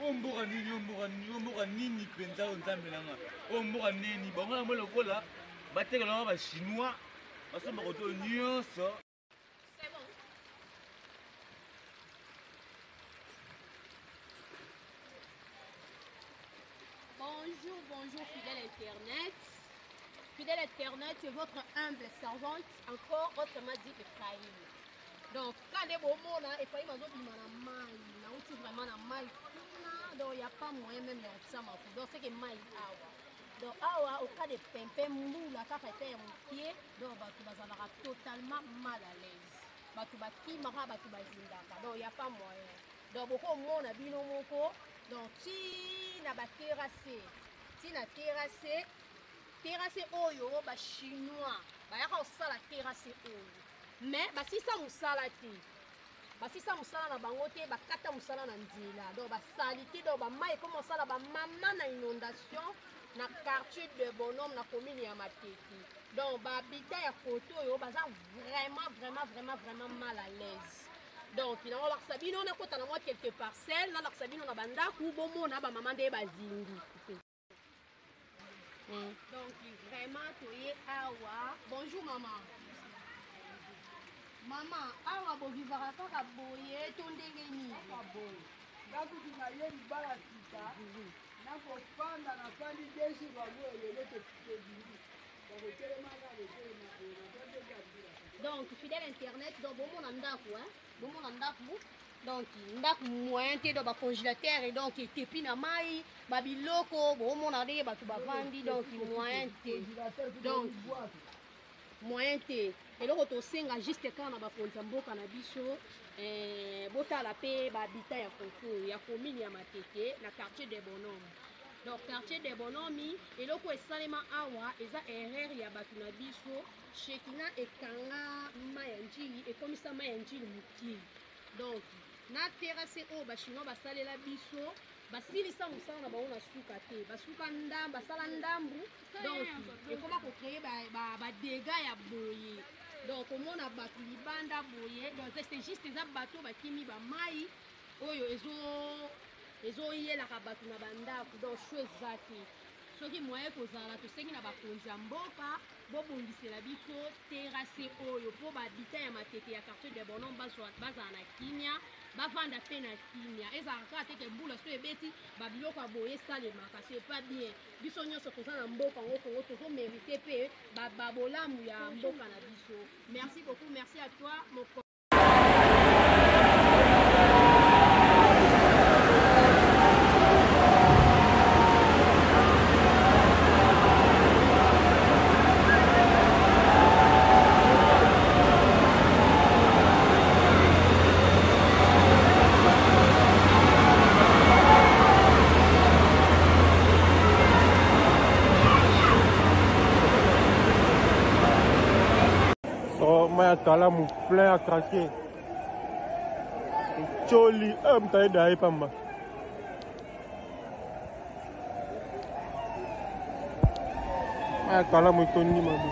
Omboka nini penza onzambe nanga. Omboka nini bonga mo lokola bateka na ba chinois baso ba koto nyonso. C'est bon. Bonjour fidèle internet. Fidèle internet, c'est votre humble servante, encore autrement dit Ephraïm. Donc, quand les moments là, Ephraïm a dit que vraiment na maï. Donc, il n'y a pas moyen même de ça. Donc, c'est que maï awa. Donc, awa, au cas de pimpin mou, la carte était en pied, donc, tu vas totalement mal à l'aise. Tu vas qui mara, tu vas zindaka. Donc, il n'y a pas moyen. Donc, beaucoup de monde a bino moko. Donc, si na ba terrassé, terrassé oyo ba chinois ba yaka osala terrassé oyo mais basisa musala te basisa musala na bango te bakata musala na nzela donc basali te donc bamai ekoma osala bamama na inondation na quartier de Bonhomme na commune ya Matete donc bahabitat ya koto oyo baza vraiment mal à l'aise donc il a lakisa bino na kota na mwa quelques parcelles na lakisa bino na bandaku bomona bamama nde bazingi. Donc vraiment toye awa. Bonjour maman. Maman, awa bo vivara kaka boye to ndenge nini? Boye. Ngaku tunayeli bala sita. Na ko panda na pandi deshi ba boye lele te bindi. Donc fidèle internet donc bon mon ndaku hein. Bon mon ndaku. Donc ndaku moyen te do ba congélateur et donc tepi na mai ba biloko bon mon ande ba tu ba vandi donc moyen te. Donc moyen te. Et loko to senga juste quand na ba konza mboka na biso botala pe ba habitat ya Koko ya commune ya Matete na quartier de Bonhomme. Donc quartier de Bonhomme et loko esalema awa eza erreur ya batu na biso Shekina ekanga mayanjili et comme ça mayanjili muki. Donc na terrasse o ba chinois basalela biso basilisa musala na bango na suka te basuka ndamba basala ndambu donc ekoma ko créer ba dégâts ya boye donc omona batu libanda boye donc c'est juste eza bato bakimi ba mai oyo ezo yelaka batu na bandako donc chose ezaki soki moyen kozala tosengi na bakonzi ya mboka bobongisela biso terrasse oyo po bahabitat ya Matete ya quartier de Bonhomme bazala na kimia bavanda pe na kimia ezalaka kaka teke mbula so ebeti babiloko ya boye esalemaka c'est pas bien biso nyonso toza na mboka ngo kongo tozomérite pe babolamu ya mboka na biso. Merci beaucoup, merci à toi mon Kalamu plein à craquer. Choli, m'taille d'ailleurs pas mal. Kalamu toni ma bi.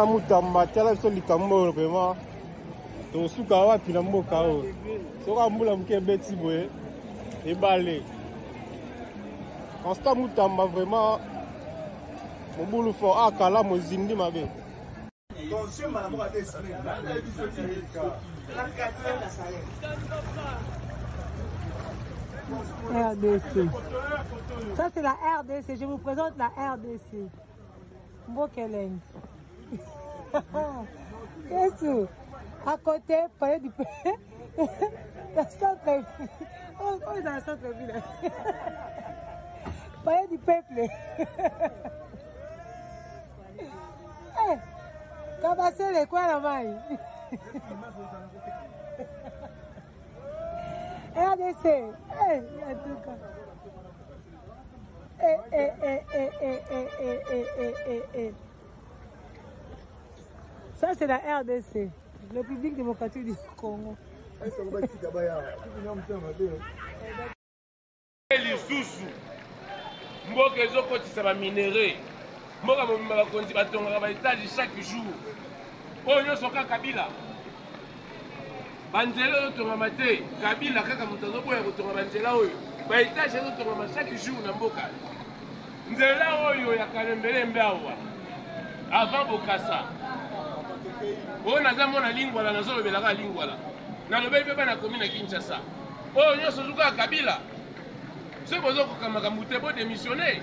Mutamba chala so likambo vraiment to suka wapi na mboka o soka mbula mke beti boye ebale constant mutamba vraiment mobulu fo akala mozindi mabe RDC. Ça c'est la RDC, je vous présente la RDC. Mbokeleng. Yesu, à côté, palais du peuple. La centre-ville. Oh, on est dans la centre-ville. Palais du peuple. Eh, Kabassé les quoi la maille? RDC. Eh, en tout cas. Ça, c'est la RDC. Le public démocratique du Congo. lisusu mboka ezokotisa baminere mboka mobimba bakonzi batongaka baetage chaque jour oyo nyonso kaka kabila banzela ezotongama te kabila kaka moto azoboya kotonga banzela oyo baetage ezotongama chaque jour na mboka nzela oyo ya kalembelembe awa avant bokasa oyo naza mona lingwala nazolobelaka lingwala nalobeli mpe bana komi na Kinshasa oyo nyonso ezokaka kabila soki bozokokamaka moto ebo démissionner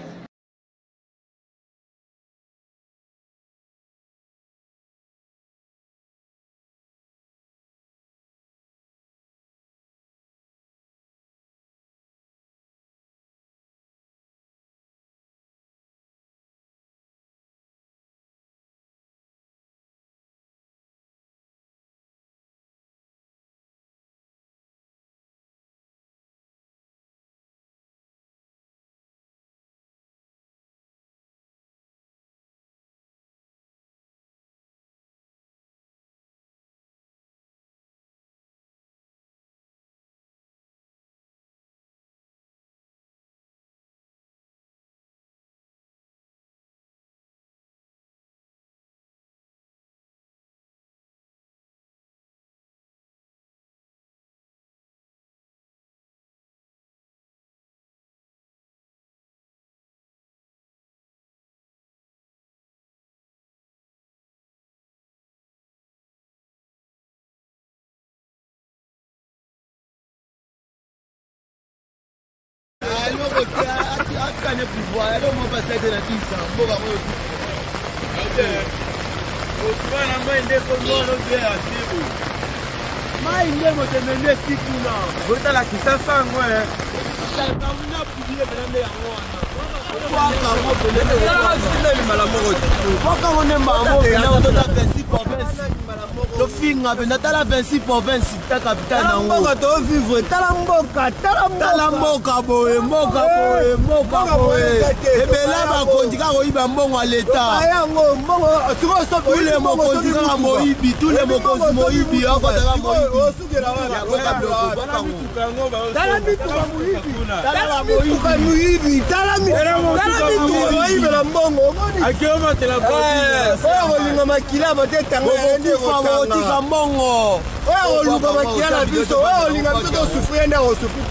akanye pouvoir alo mo pasete na tisa mboka moyo okubana mai ndeko ngono bie asibu mai ndemo temende sikuna botala kisasa ngoe takamuna publier belande yango wana waka mo belende sile ni malamoko waka wone mambo na tota 26 province to finga benda tala 26 province ta capitale na ngo to vivre tala mboka boye ebela bakonzi kaka koyiba mbongo ya leta tous les mokonzi kaka moyibi tous les mokonzi moyibi akotaka moyibi oyibela mbongo oyo kolinga makila batetanga otika mbongo oyo koluka makila na biso oyo kolinga biso tosufrie nde kosufri